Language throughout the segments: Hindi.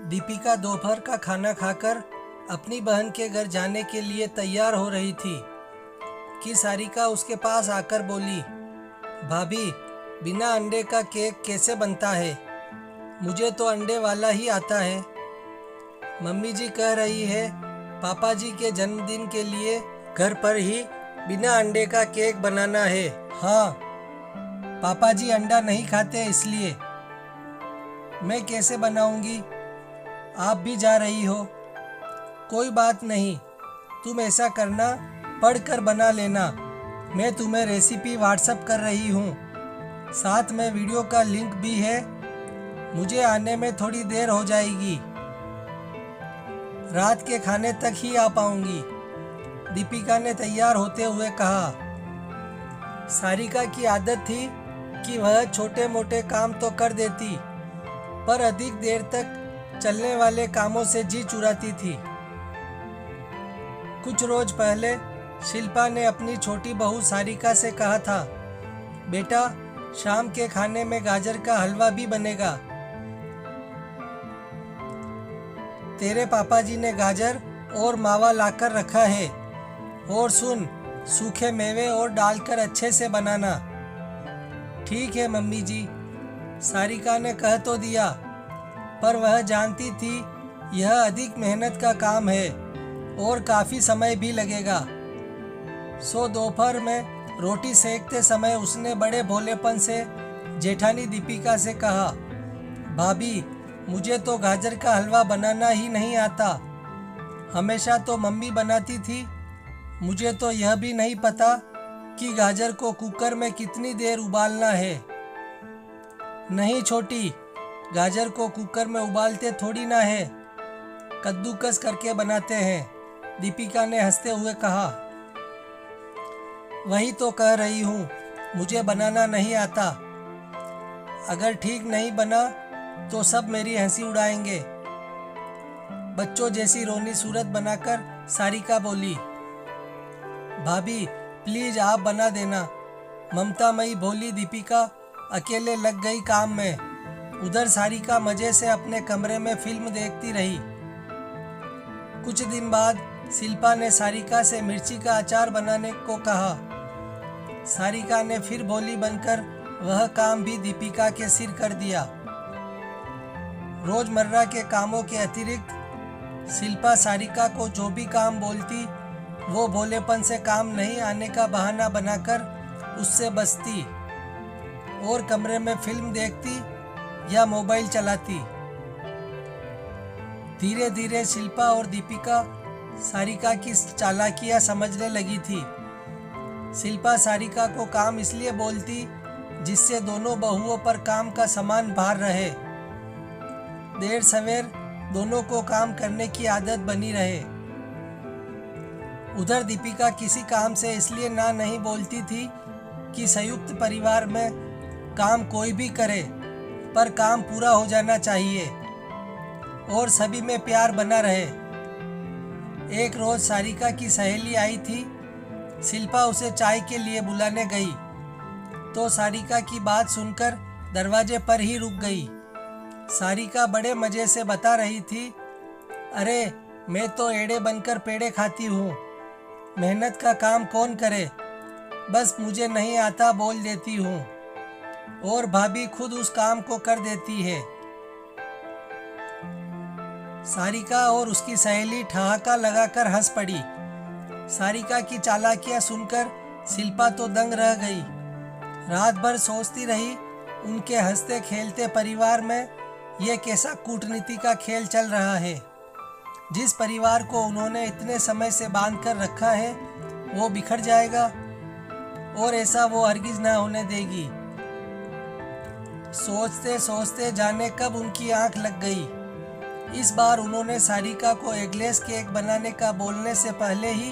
दीपिका दोपहर का खाना खाकर अपनी बहन के घर जाने के लिए तैयार हो रही थी कि सारिका उसके पास आकर बोली, भाभी, बिना अंडे का केक कैसे बनता है? मुझे तो अंडे वाला ही आता है। मम्मी जी कह रही है पापा जी के जन्मदिन के लिए घर पर ही बिना अंडे का केक बनाना है। हाँ, पापा जी अंडा नहीं खाते इसलिए। मैं कैसे बनाऊंगी? आप भी जा रही हो। कोई बात नहीं, तुम ऐसा करना, पढ़कर बना लेना। मैं तुम्हें रेसिपी व्हाट्सएप कर रही हूँ, साथ में वीडियो का लिंक भी है। मुझे आने में थोड़ी देर हो जाएगी, रात के खाने तक ही आ पाऊंगी, दीपिका ने तैयार होते हुए कहा। सारिका की आदत थी कि वह छोटे मोटे काम तो कर देती, पर अधिक देर तक चलने वाले कामों से जी चुराती थी। कुछ रोज पहले शिल्पा ने अपनी छोटी बहू सारिका से कहा था, बेटा, शाम के खाने में गाजर का हलवा भी बनेगा। तेरे पापा जी ने गाजर और मावा लाकर रखा है, और सुन, सूखे मेवे और डालकर अच्छे से बनाना। ठीक है मम्मी जी, सारिका ने कह तो दिया, पर वह जानती थी यह अधिक मेहनत का काम है और काफ़ी समय भी लगेगा। सो दोपहर में रोटी सेकते समय उसने बड़े भोलेपन से जेठानी दीपिका से कहा, भाभी, मुझे तो गाजर का हलवा बनाना ही नहीं आता। हमेशा तो मम्मी बनाती थी। मुझे तो यह भी नहीं पता कि गाजर को कुकर में कितनी देर उबालना है। नहीं छोटी, गाजर को कुकर में उबालते थोड़ी ना है, कद्दूकस करके बनाते हैं, दीपिका ने हंसते हुए कहा। वही तो कह रही हूँ, मुझे बनाना नहीं आता। अगर ठीक नहीं बना तो सब मेरी हंसी उड़ाएंगे। बच्चों जैसी रोनी सूरत बनाकर सारिका बोली, भाभी प्लीज आप बना देना। ममतामयी भोली दीपिका अकेले लग गई काम में। उधर सारिका मजे से अपने कमरे में फिल्म देखती रही। कुछ दिन बाद शिल्पा ने सारिका से मिर्ची का अचार बनाने को कहा। सारिका ने फिर भोली बनकर वह काम भी दीपिका के सिर कर दिया। रोजमर्रा के कामों के अतिरिक्त शिल्पा सारिका को जो भी काम बोलती, वो भोलेपन से काम नहीं आने का बहाना बनाकर उससे बचती और कमरे में फिल्म देखती या मोबाइल चलाती। धीरे धीरे शिल्पा और दीपिका सारिका की चालाकियां समझने लगी थी। शिल्पा सारिका को काम इसलिए बोलती जिससे दोनों बहुओं पर काम का समान भार रहे। देर सवेर दोनों को काम करने की आदत बनी रहे। उधर दीपिका किसी काम से इसलिए ना नहीं बोलती थी कि संयुक्त परिवार में काम कोई भी करे, पर काम पूरा हो जाना चाहिए और सभी में प्यार बना रहे। एक रोज सारिका की सहेली आई थी। शिल्पा उसे चाय के लिए बुलाने गई तो सारिका की बात सुनकर दरवाजे पर ही रुक गई। सारिका बड़े मजे से बता रही थी, अरे मैं तो एड़े बनकर पेड़े खाती हूँ, मेहनत का काम कौन करे, बस मुझे नहीं आता बोल देती हूँ और भाभी खुद उस काम को कर देती है। सारिका और उसकी सहेली ठहाका लगाकर हंस पड़ी। सारिका की चालाकियां सुनकर शिल्पा तो दंग रह गई। रात भर सोचती रही, उनके हंसते खेलते परिवार में यह कैसा कूटनीति का खेल चल रहा है। जिस परिवार को उन्होंने इतने समय से बांध कर रखा है वो बिखर जाएगा, और ऐसा वो हरगिज ना होने देगी। सोचते सोचते जाने कब उनकी आंख लग गई। इस बार उन्होंने सारिका को एगलेस केक बनाने का बोलने से पहले ही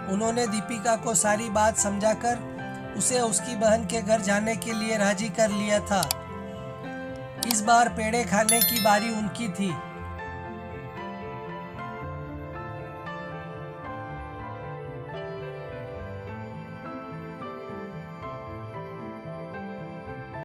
उन्होंने दीपिका को सारी बात समझाकर उसे उसकी बहन के घर जाने के लिए राजी कर लिया था। इस बार पेड़े खाने की बारी उनकी थी।